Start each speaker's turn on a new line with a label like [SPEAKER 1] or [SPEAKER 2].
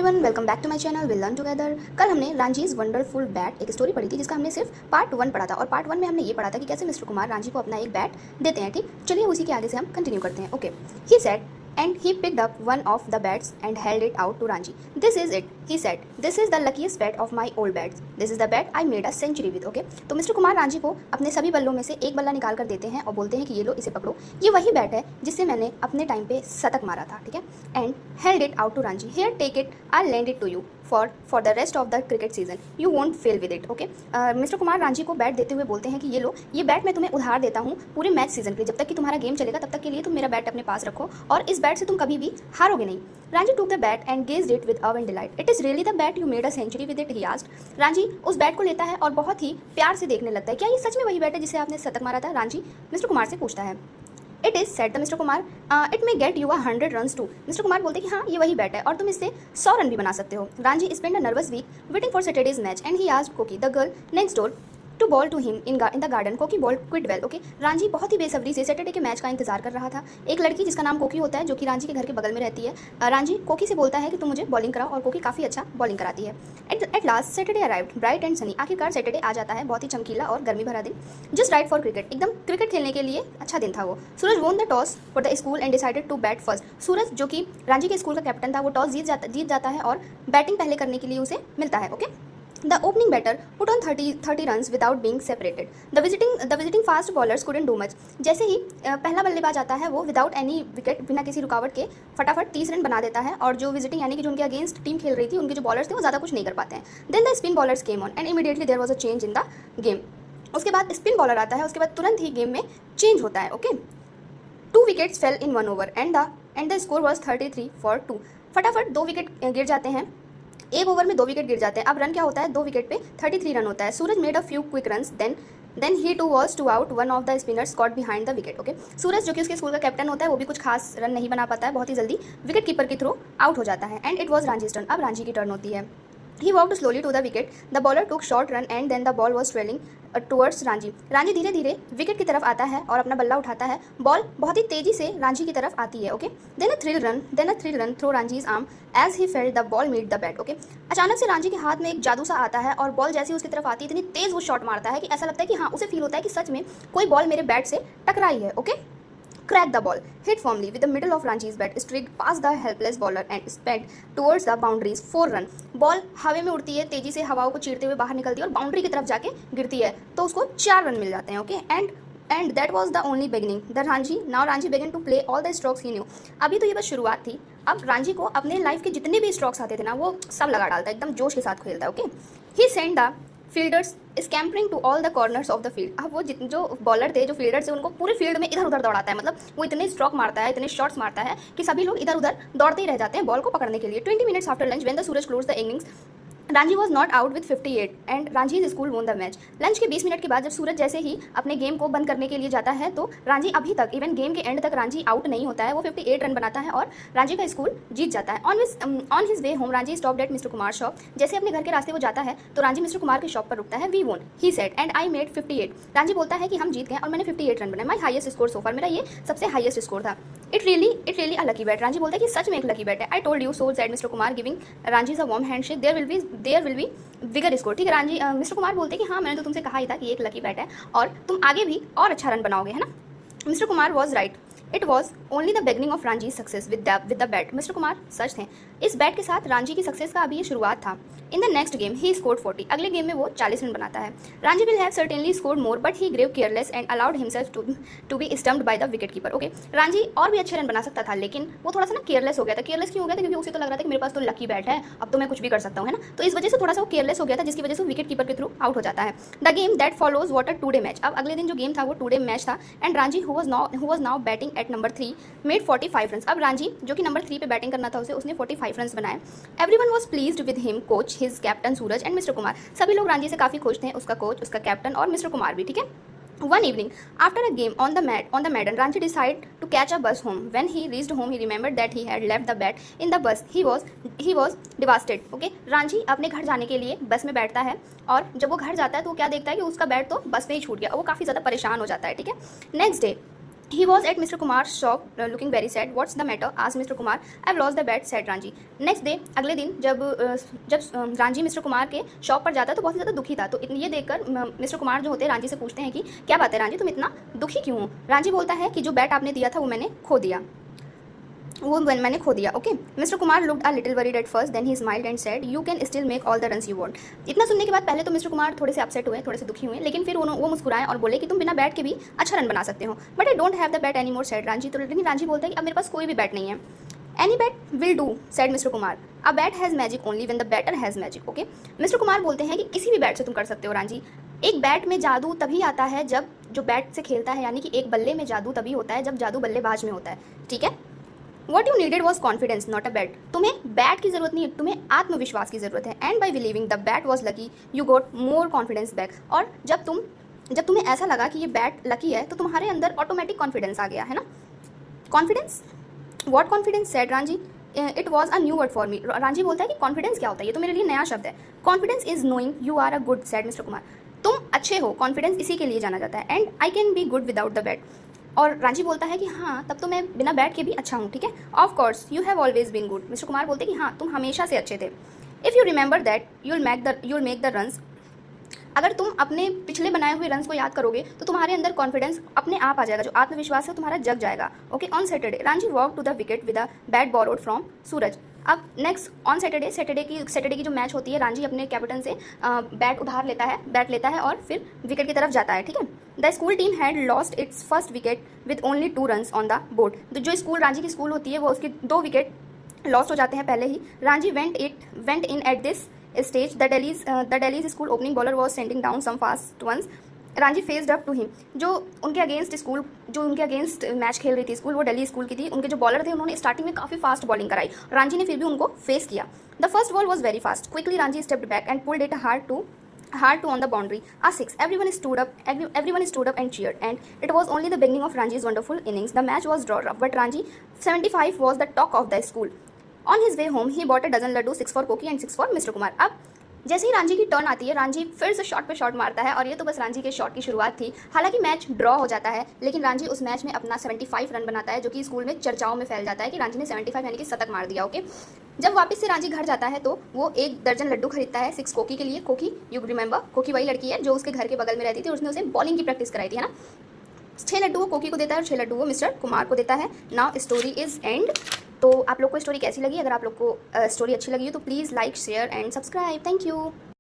[SPEAKER 1] Everyone, welcome back to my channel will learn together. कल हमने Ranji's wonderful bat एक story पढ़ी थी जिसका हमने सिर्फ पार्ट 1 पढ़ा था और पार्ट 1 में हमने ये पढ़ा था कि कैसे मिस्टर कुमार रांझी को अपना एक बैट देते हैं। ठीक, चलिए उसी के आगे से हम कंटिन्यू करते हैं। Okay, he said and he picked up one of the bats and held it out to Ranji. This is it, he said. This is the luckiest bat of my old bats. This is the bat I made a century with. Okay, तो mister Kumar Ranji को अपने सभी बल्लों में से एक बल्ला निकाल कर देते हैं और बोलते हैं कि ये लो, इसे पकड़ो, ये वही बैट है जिससे मैंने अपने टाइम पे शतक मारा था। ठीक है, and held it out to Ranji. Here take it, I lend it to you for the rest of the cricket season, you won't fail with it. Okay, mister Kumar Ranji को बैट देते हुए बोलते हैं कि ये लो, ये बैट मैं तुम्हें उधार देता हूँ पूरे मैच सीजन के लिए। जब तक कि तुम्हारा गेम चलेगा तब तक के लिए तुम मेरा बैट अपने पास रखो और इस बैट से तुम कभी भी हारोगे नहीं। Ranjhi took the bat and gazed it with awe and delight. It is really the bat you made a century with it, he asked. Ranjhi उस बैट को लेता है और बहुत ही प्यार से देखने लगता है। क्या ये सच में वही बैट है जिसे आपने शतक मारा था? रांझी मिस्टर कुमार से पूछता है। It is said the mister Kumar, it may get you 100 runs too. Mister Kumar बोलते कि हाँ, ये वही बैट है और तुम इससे 100 रन भी बना सकते हो। Ranji spend a nervous week waiting for Saturday's match and he asked Koki the girl next door to bowl to him in the garden. Koki bowl quite well. Okay, Ranji बहुत ही बेसब्री से सैटरडे के मैच का इंतजार कर रहा था। एक लड़की जिसका नाम कोकी होता है जो कि रांझी के घर के बगल में रहती है, रांझी कोकी से बोलता है कि तुम मुझे बॉलिंग कराओ और कोकी काफ़ी अच्छा बॉलिंग कराती है। At last Saturday arrived bright and Sunny. आखिरकार सैटरडे आ जाता है, बहुत ही चमकीला और गर्मी भरा दिन, जस्ट राइट फॉर क्रिकेट, एकदम क्रिकेट खेलने के लिए अच्छा दिन था वो। Suraj won the toss for the school and decided to bat first. Suraj जो कि रांझी के स्कूल का कैप्टन था, वो टॉस जीत जाता है और बैटिंग पहले करने के लिए उसे मिलता है। Okay, The opening batter put on 30 runs without being separated. The visiting fast bowlers couldn't do much. जैसे ही पहला बल्लेबाज आता है वो विदाउट एनी विकेट, बिना किसी रुकावट के फटाफट 30 रन बना देता है और जो विजिटिंग यानी कि जो उनके अगेंस्ट टीम खेल रही थी, उनके जो बॉलर्स थे वो ज़्यादा कुछ नहीं कर पाते हैं। Then the spin bowlers came on and immediately there was a change in the game. उसके बाद स्पिन बॉलर आता है, उसके बाद तुरंत ही गेम में चेंज होता है। Okay, 2 wickets fell in 1 over and the score was 33 for 2. फटाफट 2 विकेट गिर जाते हैं, एक ओवर में 2 विकेट गिर जाते हैं। अब रन क्या होता है, 2 विकेट पे 33 रन होता है। Suraj made a few quick runs then he too was too out one of the spinners caught behind the wicket. Okay, Suraj जो कि उसके स्कूल का कैप्टन होता है वो भी कुछ खास रन नहीं बना पाता है, बहुत ही जल्दी विकेट कीपर के थ्रू आउट हो जाता है। एंड इट वॉज रांझीज टर्न, अब रांझी की टर्न होती है। He walked slowly to the wicket. The bowler took short run and then the ball was trailing towards Ranjhi. Ranjhi धीरे धीरे विकेट की तरफ आता है और अपना बल्ला उठाता है। बॉल बहुत ही तेजी से रांझी की तरफ आती है। Okay, then a thrill run through रांझीज arm as he felt the ball meet the bat. Okay, अचानक से रांझी के हाथ में एक जादू सा आता है और बॉल जैसे ही उसकी तरफ आती है इतनी तेज वो शॉट मारता है कि ऐसा लगता है कि हाँ, उसे फील होता है कि सच में कोई बॉल मेरे बैट से टकराई है। Okay, cracked the ball, hit firmly with the middle of Ranji's bat, streaked past the helpless bowler and sped towards the boundaries. 4 run. Ball हवा में उड़ती है, तेजी से हवाओं को चीरते हुए बाहर निकलती है और बाउंड्री की तरफ जाके गिरती है, तो उसको 4 रन मिल जाते हैं। Okay, and that was the only beginning the Ranjhi began to play all the strokes he knew. अभी तो ये बस शुरुआत थी, अब रांझी को अपने लाइफ के जितने भी स्ट्रोक्स आते थे ना वो सब लगा डालता है, एकदम जोश के साथ खेलता है। Okay, he send the fielders scampering to all the corners of the field. अब वो जो बॉलर थे, जो फील्डर्स थे, उनको पूरे फील्ड में इधर उधर दौड़ाता है। मतलब वो इतने स्ट्रोक मारता है, इतने शॉट्स मारता है कि सभी लोग इधर उधर दौड़ते ही रह जाते हैं बॉल को पकड़ने के लिए। 20 minutes after lunch when the Suraj closed the innings, Ranji was not out with 58 and Ranji's school won the match. Lunch के 20 मिनट के बाद जब सूरज जैसे ही अपने गेम को बंद करने के लिए जाता है तो रांझी अभी तक, इवन गेम के एंड तक रांझी आउट नहीं होता है। वो 58 रन बनाता है और रांझी का स्कूल जीत जाता है। On his way home Ranjhi stopped at mister Kumar shop. जैसे अपने घर के रास्ते वो जाता है तो रांझी मिस्टर कुमार की शॉप पर रुकता है। वी वोन, he said, and I made 58। Ranjhi बोलता है कि हम जीत गए और मैंने 58 रन बनाए। माई हाईएस्ट स्कोर सो फार, मेरा ये सबसे हाईएस्ट स्कोर था। It really a lucky bat. Ranji बोलता है कि सच में एक लकी बैट है। I told you so, said mister Kumar giving Ranji a warm handshake. There will be bigger score. ठीक है, रांझी मिस्टर कुमार बोलते हैं कि हाँ, मैंने तो तुमसे कहा ही था कि एक लकी बैट है और तुम आगे भी और अच्छा रन बनाओगे, है ना। Mister Kumar was right, it was only the beginning of Ranji success with the bat. Mister Kumar सच थे, इस बैट के साथ रांझी की सक्सेस का अभी ये शुरुआत था। In the next game he scored 40। अगले गेम में वो 40 रन बनाता है। Ranji will have certainly scored more but he grew careless and allowed himself to be stumped by the wicket keeper. Okay, Ranji और भी अच्छे रन बना सकता था लेकिन वो थोड़ा सा ना केयरलेस हो गया था। केयरलेस क्यों हो गया था? क्योंकि उसे तो लग रहा था कि मेरे पास तो लकी बैट है, अब तो मैं कुछ भी कर सकता हूँ, है ना। तो इस वजह से थोड़ा सा वो केयरलेस हो गया था, जिसकी वजह से विकेट कीपर के थ्रू आउट हो जाता है। The game that follows what a 2-day match. अब अगले दिन जो गेम था वो 2-day मैच था and Ranjhi who was now batting at number 3 made 45 run. अब रांझी जो कि नंबर 3 पे बैटिंग करना था उसने 45 रन बनाए। Everyone was pleased with him, coach, his captain Suraj and mister Kumar. सभी लोग रांझी से काफ़ी खुश थे, उसका कोच, उसका कैप्टन और मिस्टर कुमार भी। ठीक है, One evening, after a game on the Madden, Ranchi decided to catch a bus home. When he reached home, he remembered that he had left the bat in the bus. He was devastated. Okay, Ranchi अपने घर जाने के लिए बस में बैठता है और जब वो घर जाता है तो वो क्या देखता है कि उसका बैट तो बस में ही छूट गया और वो काफ़ी ज़्यादा परेशान हो जाता है। ठीक है, next day He was at Mr. Kumar's shop looking very sad. What's the matter? asked Mr. Kumar. I've lost the bet, said Ranji. Next day, अगले दिन जब रांझी मिस्टर कुमार के शॉप पर जाता है तो बहुत ही ज़्यादा दुखी था। तो ये देखकर मिस्टर कुमार जो होते हैं रांझी से पूछते हैं कि क्या बात है रांझी, तुम इतना दुखी क्यों हो? रांझी बोलता है कि जो बैट आपने दिया था वो मैंने खो दिया। Okay. Mister Kumar looked a little worried at first, then he smiled and said you can still make all the runs you want. इतना सुनने के बाद पहले तो मिस्टर कुमार थोड़े से अपसेट हुए, थोड़े से दुखी हुए, लेकिन फिर वो मुस्कुराए और बोले कि तुम बिना बैट के भी अच्छा रन बना सकते हो। But I don't have the bat any more, said Ranjhi. तो लेकिन रांझी बोलता है कि अब मेरे पास कोई भी बैट नहीं है। Any bat will do, said mister Kumar. A bat has magic only when the batter has magic. Okay. Mister Kumar बोलते हैं कि किसी भी बैट से तुम कर सकते हो रांझी। एक बैट में जादू तभी आता है जब जो बैट से खेलता है, यानी कि एक बल्ले में जादू तभी होता है जब जादू बल्लेबाज में होता है। ठीक है। What you needed was confidence not a bat. तुम्हें बैट की जरूरत नहीं है, तुम्हें आत्मविश्वास की जरूरत है। And by believing the bat was lucky you got more confidence back. और जब तुम्हें ऐसा लगा कि ये बैट लकी है तो तुम्हारे अंदर ऑटोमेटिक कॉन्फिडेंस आ गया है ना। Confidence, what confidence, said Ranjhi. It was a new word for me. Ranjhi बोलता है कि कॉन्फिडेंस क्या होता है, ये तो मेरे लिए नया शब्द है। Confidence is knowing you are a good, said mister Kumar. तुम अच्छे हो, कॉन्फिडेंस इसी के लिए जाना जाता है। And I can be good without the bat. और रांझी बोलता है कि हाँ तब तो मैं बिना बैट के भी अच्छा हूँ। ठीक है। Of course you have always been good. Mister Kumar बोलते हैं कि हाँ तुम हमेशा से अच्छे थे। If you remember that you'll make the runs. अगर तुम अपने पिछले बनाए हुए रन्स को याद करोगे तो तुम्हारे अंदर कॉन्फिडेंस अपने आप आ जाएगा, जो आत्मविश्वास है तुम्हारा जग जाएगा। Okay. On Saturday Ranji walk to the wicket with a bat borrowed from Suraj. अब नेक्स्ट ऑन सैटरडे की जो मैच होती है, रांझी अपने कैप्टन से बैट लेता है और फिर विकेट की तरफ जाता है। ठीक है। The school team had lost its first wicket with only 2 runs on the board. तो जो स्कूल रांझी की स्कूल होती है वो उसके 2 विकेट लॉस्ट हो जाते हैं पहले ही। Ranji went in at this stage. The Delhi's school opening bowler was sending down some fast ones. Ranji faced up to him. जो उनके अगेंस्ट मैच खेल रही थी स्कूल, वो दिल्ली स्कूल की थी। उनके जो बॉलर थे उन्होंने स्टार्टिंग में काफ़ी फास्ट बॉलिंग कराई, रांझी ने फिर भी उनको फेस किया। The first ball was very fast. Quickly Ranjhi stepped back and pulled it hard to on the boundary. A 6. Everyone stood up and cheered, and it was only the beginning of Ranji's wonderful innings. The match was drawn up, but Ranji 75 was the talk of the school. On his way home, he bought a dozen laddu, 6 for Koki and 6 for Mr. Kumar. अब जैसे ही रांझी की turn आती है, रांझी फिर से shot पे shot मारता है और ये तो बस रांझी के शॉट की शुरुआत थी। हालांकि मैच ड्रॉ हो जाता है, लेकिन रांझी उस मैच में अपना 75 रन बनाता है, जो कि स्कूल में चर्चाओं में फैल जाता है कि रांझी ने 75 यानी कि शतक मार दिया। ओके। जब वापस से रांझी घर जाता है तो वो 1 दर्जन लड्डू खरीदता है 6 कोकी के लिए। कोकी, यू रिमेंबर, कोकी वही लड़की है जो उसके घर के बगल में रहती थी और उसने उसे बॉलिंग की प्रैक्टिस कराई थी, है ना। 6 लड्डू वो कोकी को देता है और 6 लड्डू वो मिस्टर कुमार को देता है। Now story is and. तो आप लोग को स्टोरी कैसी लगी? अगर आप लोग को स्टोरी अच्छी लगी हो तो please like, share and subscribe. Thank you.